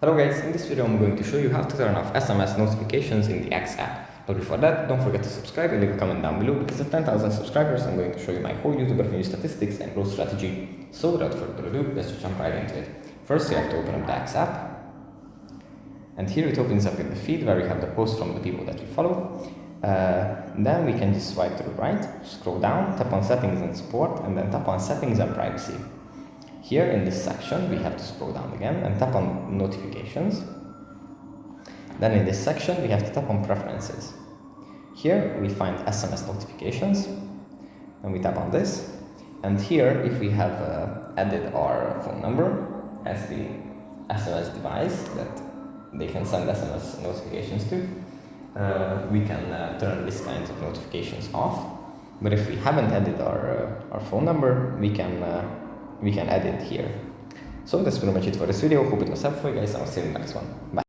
Hello guys, in this video I'm going to show you how to turn off SMS notifications in the X app. But before that, don't forget to subscribe and leave a comment down below, because at 10,000 subscribers I'm going to show you my whole YouTube revenue statistics and growth strategy. So without further ado, let's just jump right into it. First you have to open up the X app. And here it opens up in the feed where we have the posts from the people that we follow. Then we can just swipe to the right, scroll down, tap on settings and support, and then tap on settings and privacy. Here in this section, we have to scroll down again and tap on notifications. Then in this section, we have to tap on preferences. Here we find SMS notifications, and we tap on this. And here, if we have added our phone number as the SMS device that they can send SMS notifications to, we can turn this kind of notifications off. But if we haven't added our phone number, we can add it here. So that's pretty much it for this video. Hope it was helpful, guys. I'll see you in the next one. Bye.